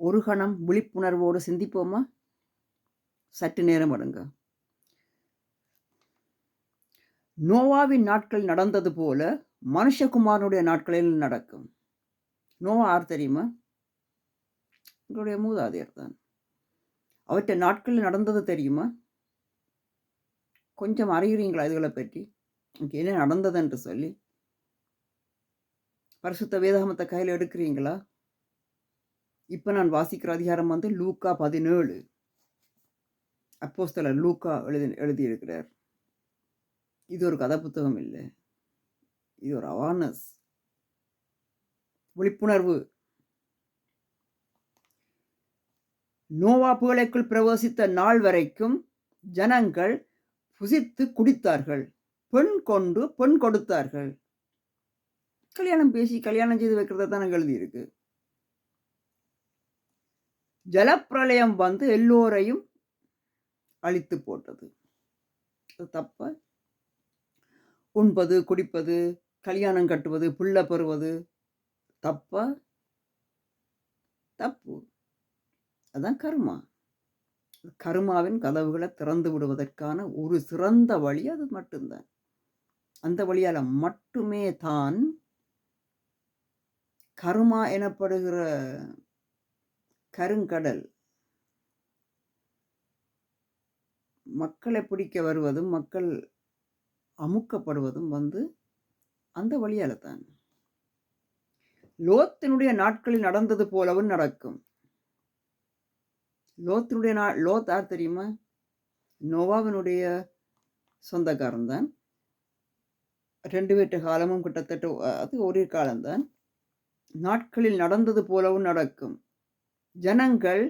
ஒரு கணம் விழிப்புணர்வோடு சிந்திப்போமா? சற்று நேரம் எடுங்க. நோவாவின் நாட்கள் நடந்தது போல மனுஷகுமாரனுடைய நாட்களில் நடக்கும். நோவா யார் தெரியுமா? எங்களுடைய மூதாதையர் தான். அவற்றை நாட்களில் நடந்தது தெரியுமா? கொஞ்சம் அறிகிறீங்களா இதுகளை பற்றி? இங்கே என்ன நடந்தது என்று சொல்லி? பரிசுத்த வேதாகமத்தை கையில் எடுக்கிறீங்களா? இப்போ நான் வாசிக்கிற அதிகாரம் வந்து லூக்கா 17. அப்போஸ்தலர் லூக்கா எழுதியிருக்கிறார். இது ஒரு கதை புத்தகம் இல்லை. இது ஒரு அவேர்னஸ், விழிப்புணர்வு. நோவா பேழைக்குள் பிரவேசித்த நாள் வரைக்கும் ஜனங்கள் புசித்து குடித்தார்கள், பெண் கொண்டு பெண் கொடுத்தார்கள். கல்யாணம் பேசி கல்யாணம் செய்து வைக்கிறத தான் எழுதியிருக்கு. ஜலப்பிரளயம் வந்து எல்லோரையும் அழித்து போட்டது. அது தப்பா? உண்பது, குடிப்பது, கல்யாணம் கட்டுவது, பிள்ளை பெறுவது தப்பா? தப்பு. அதான் கர்மா. கர்மாவின் கதவுகளை திறந்து விடுவதற்கான ஒரு சிறந்த வழி அது மட்டும்தான். அந்த வழியால மட்டுமே தான் கர்மா எனப்படுகிற கருங்கடல் மக்களை பிடிக்க வருவதும் மக்கள் அமுக்கப்படுவதும் வந்து அந்த வழியால தான். லோத்தினுடைய நாட்களில் நடந்தது போலவும் நடக்கும். லோத் யார் தெரியுமா? நோவாவினுடைய சொந்தக்காரன் தான். 2 பேற்ற காலமும் கிட்டத்தட்ட அது ஒரே காலம்தான். நாட்களில் நடந்தது போலவும் நடக்கும். ஜனங்கள்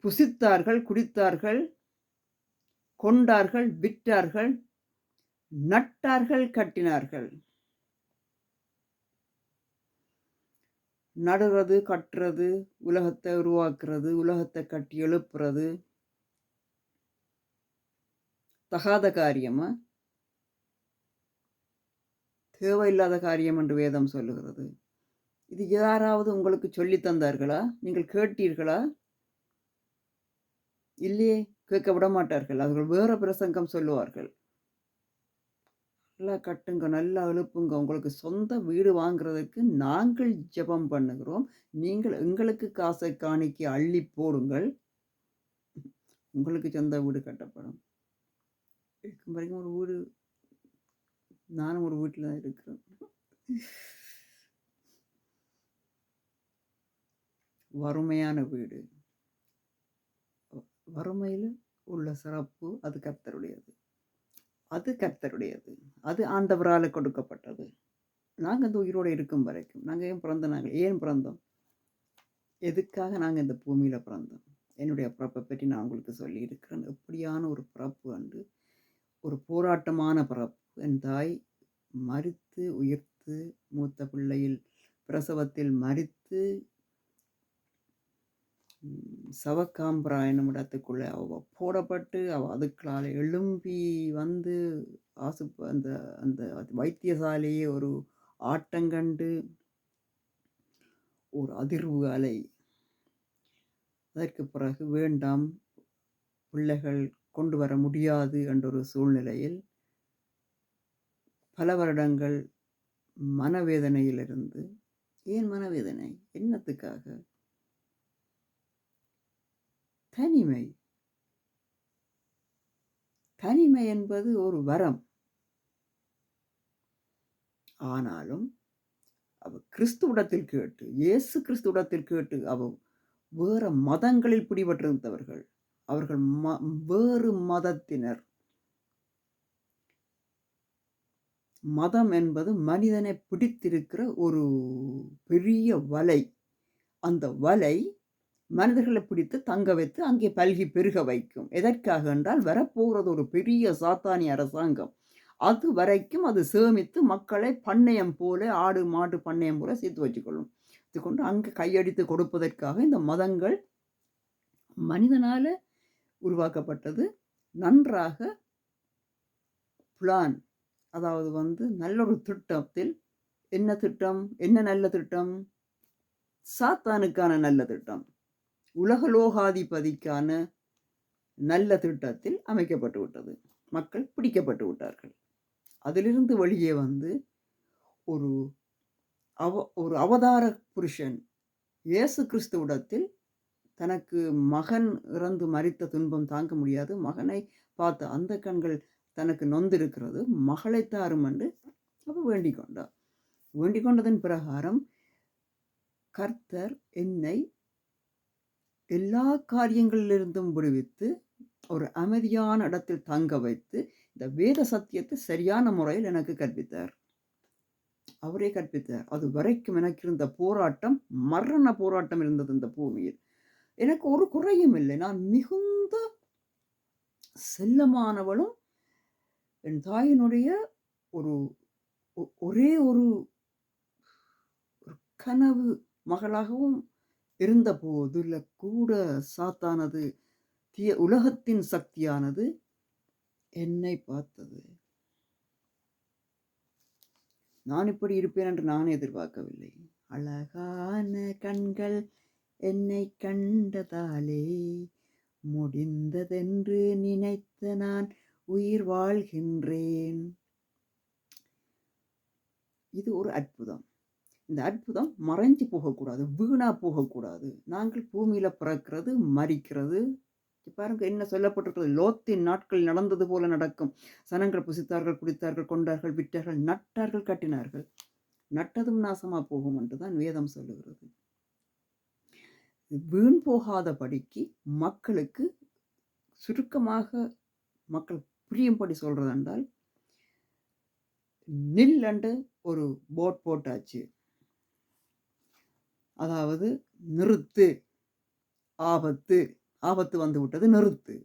புசித்தார்கள், குடித்தார்கள், கொண்டார்கள், விற்றார்கள், நட்டார்கள், கட்டினார்கள். நடுறது, கட்டுறது, உலகத்தை உருவாக்குறது, உலகத்தை கட்டி எழுப்புறது தகாத காரியமா? தேவையில்லாத காரியம் என்று வேதம் சொல்லுகிறது. இது யாராவது உங்களுக்கு சொல்லி தந்தார்களா? நீங்கள் கேட்டீர்களா? இல்லையே, கேட்க விட மாட்டார்கள். அவர்கள் வேற பிரசங்கம் சொல்லுவார்கள். நல்லா கட்டுங்க, நல்லா எழுப்புங்க. உங்களுக்கு சொந்த வீடு வாங்குறதுக்கு நாங்கள் ஜெபம் பண்ணுகிறோம். நீங்கள் எங்களுக்கு காசை காணிக்கை அள்ளி போடுங்கள். உங்களுக்கு சொந்த வீடு கட்டப்படும். இருக்கும் வரைக்கும் ஒரு வீடு, நானும் ஒரு வீட்டில் தான் இருக்கிறேன். வறுமையான வீடு. வறுமையில் உள்ள சிறப்பு அது கர்த்தருடையது. அது கர்த்தருடையது. அது ஆண்டவரால் கொடுக்கப்பட்டது. நாங்கள் இந்த உயிரோடு இருக்கும் வரைக்கும் நாங்கள் ஏன் பிறந்தோம்? எதுக்காக நாங்கள் இந்த பூமியில் பிறந்தோம்? என்னுடைய பிறப்பை பற்றி நான் உங்களுக்கு சொல்லியிருக்கிறேன். எப்படியான ஒரு பிறப்பு அன்று ஒரு போராட்டமான பிறப்பு. என் தாய் மரித்து உயிர்த்து மூத்த பிள்ளையில் பிரசவத்தில் மரித்து சவக்காம்பரா என்னும் இடத்துக்குள்ளே அவள் போடப்பட்டு அவள் அதுக்களால் எழும்பி வந்து அந்த அந்த வைத்தியசாலையே ஒரு ஆட்டங்கண்டு ஒரு அதிர்வு அலை. அதற்கு பிறகு வேண்டாம், பிள்ளைகள் கொண்டு வர முடியாது என்ற ஒரு சூழ்நிலையில் பல வருடங்கள் மனவேதனையிலிருந்து. ஏன் மனவேதனை? என்னத்துக்காக? தனிமை. தனிமை என்பது ஒரு வரம். ஆனாலும் அவ கிறிஸ்துவிடத்தில் கேட்டு, இயேசு கிறிஸ்துவிடத்தில் கேட்டு, அவ வேற மதங்களில் பிடிபட்டிருந்தவர்கள். அவர்கள் வேறு மதத்தினர். மதம் என்பது மனிதனை பிடித்திருக்கிற ஒரு பெரிய வலை. அந்த வலை மனிதர்களை பிடித்து தங்க வைத்து அங்கே பல்கி பெருக வைக்கும். எதற்காக என்றால் வரப்போகிறது ஒரு பெரிய சாத்தானிய அரசாங்கம். அது வரைக்கும் அது சேமித்து மக்களை பண்ணையம் போல, ஆடு மாடு பண்ணையம் போல சேர்த்து வச்சுக்கொள்ளும். கொண்டு அங்கே கையடித்து கொடுப்பதற்காக இந்த மதங்கள் மனிதனால உருவாக்கப்பட்டது. நன்றாக பிளான், அதாவது நல்ல ஒரு திட்டத்தில். என்ன திட்டம்? என்ன நல்ல திட்டம்? சாத்தானுக்கான நல்ல திட்டம். உலகலோகாதிபதிக்கான நல்ல திட்டத்தில் அமைக்கப்பட்டு விட்டது. மக்கள் பிடிக்கப்பட்டு விட்டார்கள். அதிலிருந்து வெளியே வந்து ஒரு ஒரு அவதார புருஷன் இயேசு கிறிஸ்துவிடத்தில் தனக்கு மகன் இறந்து மரித்த துன்பம் தாங்க முடியாது. மகனை பார்த்த அந்த கண்கள் தனக்கு நொந்திருக்கிறது. மகளை தாரும் என்று அவ வேண்டிக் கொண்டார். வேண்டிக் கொண்டதன் பிரகாரம் கர்த்தர் என்னை எல்லா காரியங்களிலிருந்தும் விடுவித்து ஒரு அமைதியான இடத்தில் தங்க வைத்து இந்த வேத சத்தியத்தை சரியான முறையில் எனக்கு கற்பித்தார். அவரே கற்பித்தார். அது வரைக்கும் எனக்கு இருந்த போராட்டம் மரண போராட்டம் இருந்தது இந்த பூமியில். எனக்கு ஒரு குறையும் இல்லை. நான் மிகுந்த செல்லமானவளும் என் தாயினுடைய ஒரு ஒரே ஒரு கனவு மகளாகவும் இருந்த போதுல கூட சாத்தானது உலகத்தின் சக்தியானது என்னை பார்த்தது. நான் இப்படி இருப்பேன் என்று நான் எதிர்பார்க்கவில்லை. அழகான கண்கள் என்னை கண்டதாலே முடிந்ததென்று நினைத்த நான் உயிர் வாழ்கின்றேன். இது ஒரு அற்புதம். இந்த அற்புதம் மறைஞ்சு போகக்கூடாது, வீணா போகக்கூடாது. நாங்கள் பூமியில பிறக்கிறது, மரிக்கிறது. பாருங்க என்ன சொல்லப்பட்டிருக்கிறது. லோத்தின் நாட்கள் நடந்தது போல நடக்கும். சனங்கள் புசித்தார்கள், குடித்தார்கள், கொண்டார்கள், விட்டார்கள், நட்டார்கள், கட்டினார்கள். நட்டதும் நாசமா போகும் என்றுதான் வேதம் சொல்லுகிறது. வீண் போகாதபடிக்கு மக்களுக்கு சுருக்கமாக மக்கள் புரியும்படி சொல்றது என்றால், நில் என்று ஒரு போட் போட்டாச்சு. அதாவது நிறுத்து, ஆபத்து, ஆபத்து வந்து விட்டது, நிறுத்து.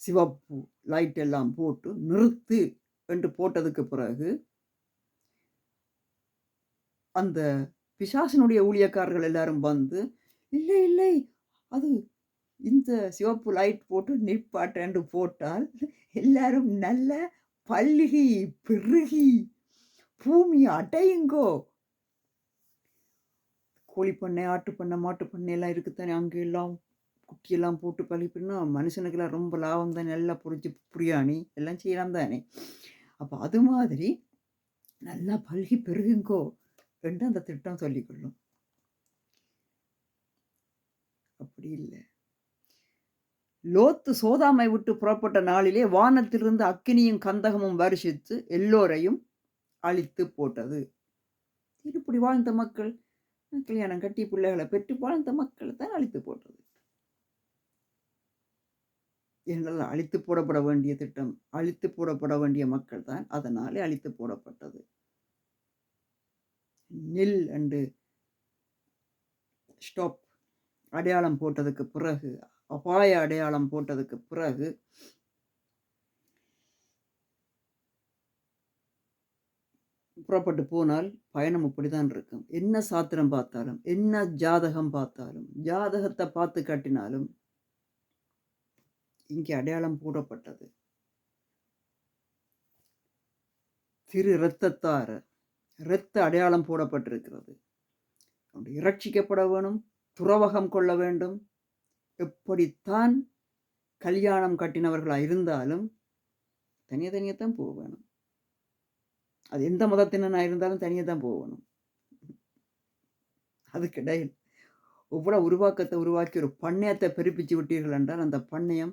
சிவப்பு லைட் எல்லாம் போட்டு நிறுத்து என்று போட்டதுக்கு பிறகு அந்த பிசாசினுடைய ஊழியக்காரர்கள் எல்லாரும் வந்து, இல்லை இல்லை, அது இந்த சிவப்பு லைட் போட்டு நிற்பாட்ட என்று போட்டால் எல்லாரும் நல்ல பல்கி பெருகி பூமி அடையுங்கோ. கோழிப்பண்ணை, ஆட்டுப்பண்ணை, மாட்டுப்பண்ணை எல்லாம் இருக்குத்தானே. அங்கே எல்லாம் குட்டியெல்லாம் போட்டு பழிப்புன்னா மனுஷனுக்கெல்லாம் ரொம்ப லாபம் தானே. எல்லாம் பொறிச்சு பிரியாணி எல்லாம் செய்யலாம் தானே. அப்போ அது மாதிரி நல்லா பல்கி பெருகுங்கோ என்று அந்த திட்டம் சொல்லிக்கொள்ளும். அப்படி இல்லை. லோத்து சோதாமை விட்டு புறப்பட்ட நாளிலே வானத்திலிருந்து அக்கினியும் கந்தகமும் வருஷித்து எல்லோரையும் அழித்து போட்டது. இப்படி வாழ்ந்த மக்கள், கல்யாணம் கட்டி பிள்ளைகளை பெற்று வாழ்ந்த மக்கள் தான் அழித்து போட்டது. என்றால் அழித்து போடப்பட வேண்டிய திட்டம், அழித்து போடப்பட வேண்டிய மக்கள் தான் அதனாலே அழித்து போடப்பட்டது. நில் என்று ஸ்டாப் அடையாளம் போட்டதுக்கு பிறகு, அபாய அடையாளம் போட்டதுக்கு பிறகு புறப்பட்டு போனால் பயணம் இப்படிதான் இருக்கும். என்ன சாத்திரம் பார்த்தாலும், என்ன ஜாதகம் பார்த்தாலும், ஜாதகத்தை பார்த்து காட்டினாலும் இங்கே அடையாளம் போடப்பட்டது. திரு இரத்தத்தார இரத்த அடையாளம் போடப்பட்டிருக்கிறது. இரட்சிக்கப்பட வேணும், துறவகம் கொள்ள வேண்டும். எப்படித்தான் கல்யாணம் கட்டினவர்களாக இருந்தாலும் தனியத்தான் போக வேணும். அது எந்த மதத்தினனாக இருந்தாலும் தனியாக தான் போகணும். அதுக்கிடையில் எவ்வளோ உருவாக்கத்தை உருவாக்கி ஒரு பண்ணையத்தை பெருப்பிச்சு விட்டீர்கள் என்றால் அந்த பண்ணையம்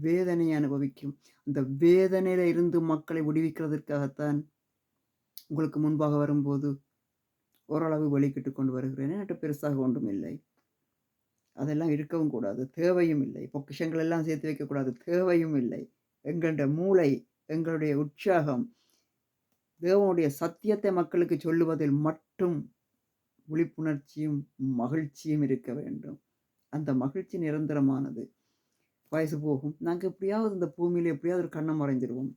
வேதனையை அனுபவிக்கும். அந்த வேதனையில இருந்து மக்களை விடுவிக்கிறதுக்காகத்தான் உங்களுக்கு முன்பாக வரும்போது ஓரளவு வெளிக்கிட்டு கொண்டு வருகிறேன். என்கிட்ட பெருசாக ஒன்றும் இல்லை. அதெல்லாம் இருக்கவும் கூடாது, தேவையும் இல்லை. பொக்கிஷங்கள் எல்லாம் சேர்த்து வைக்கக்கூடாது, தேவையும் இல்லை. எங்களுடைய மூளை, எங்களுடைய உற்சாகம் தேவனுடைய சத்தியத்தை மக்களுக்கு சொல்லுவதில் மட்டும் விழிப்புணர்ச்சியும் மகிழ்ச்சியும் இருக்க வேண்டும். அந்த மகிழ்ச்சி நிரந்தரமானது. வயசு போகும், நாங்கள் எப்படியாவது இந்த பூமியில் எப்படியாவது ஒரு கண்ணை மறைஞ்சிருவோம்.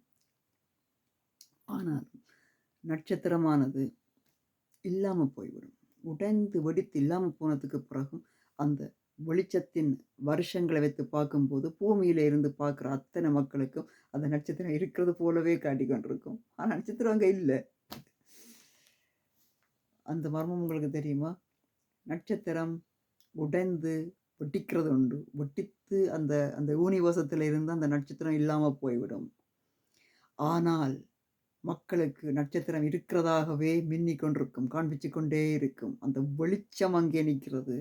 ஆனால் நட்சத்திரமானது இல்லாமல் போய்விடும். உடைந்து வெடித்து இல்லாமல் போனதுக்கு பிறகும் அந்த வெளிச்சத்தின் வருஷங்களை வைத்து பார்க்கும்போது பூமியில இருந்து பார்க்குற அத்தனை மக்களுக்கும் அந்த நட்சத்திரம் இருக்கிறது போலவே காட்டி கொண்டிருக்கும். ஆனால் நட்சத்திரம் அங்கே இல்லை. அந்த மர்மம் உங்களுக்கு தெரியுமா? நட்சத்திரம் உடைந்து வெடிக்கிறது உண்டு. வெடித்து அந்த அந்த யூனிவர்சத்துல இருந்து அந்த நட்சத்திரம் இல்லாம போய்விடும். ஆனால் மக்களுக்கு நட்சத்திரம் இருக்கிறதாகவே மின்னிக் கொண்டிருக்கும். காண்பிச்சுக் கொண்டே இருக்கும். அந்த வெளிச்சம் அங்கே நிற்கிறது.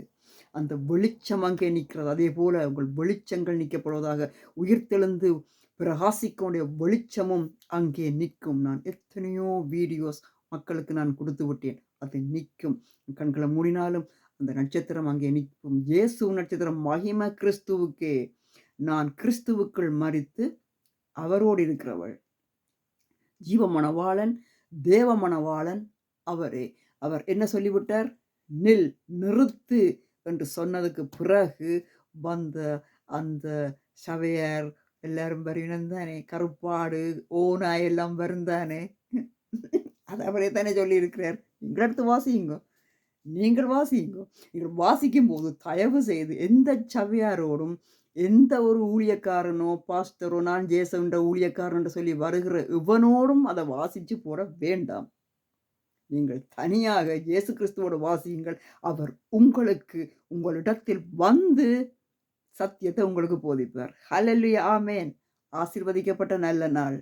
அந்த வெளிச்சம் அங்கே நிற்கிறது. அதேபோல உங்கள் வெளிச்சங்கள் நிற்கப்படுவதாக. உயிர்த்தெழுந்து பிரகாசிக்கக்கூடிய வெளிச்சமும் அங்கே நிற்கும். நான் எத்தனையோ வீடியோஸ் மக்களுக்கு நான் கொடுத்து விட்டேன். அது நிற்கும். கண்களை மூடினாலும் அந்த நட்சத்திரம் அங்கே நிற்கும். இயேசு நட்சத்திரம் மகிமை கிறிஸ்துவுக்கே. நான் கிறிஸ்துவுக்குள் மரித்து அவரோடு இருக்கிறவள். ஜீவ மணவாளன், தேவ மணவாளன் அவரே. அவர் என்ன சொல்லிவிட்டார்? நில், நிறுத்து என்று சொன்னதுக்கு பிறகு வந்த அந்த சபையார் எல்லாரும் வருகினந்தானே, கருப்பாடு, ஓநாய் எல்லாம் வருந்தானே. அது அவரே தானே சொல்லியிருக்கிறார். நீங்கள் எடுத்து வாசியுங்க. நீங்கள் வாசியுங்க. நீங்கள் வாசிக்கும் போது தயவு செய்து எந்த சபையாரோடும் எந்த ஒரு ஊழியக்காரனோ பாஸ்டரோ நான் ஜேசன்ற ஊழியக்காரன் என்று சொல்லி வருகிற இவனோடும் அதை வாசிச்சு போட வேண்டாம். நீங்கள் தனியாக இயேசு கிறிஸ்துவோடு வாசியுங்கள். அவர் உங்களுக்கு உங்களிடத்தில் வந்து சத்தியத்தை உங்களுக்கு போதிப்பார். ஹல்லேலூயா, ஆமென். ஆசீர்வதிக்கப்பட்ட நல்ல நாள்.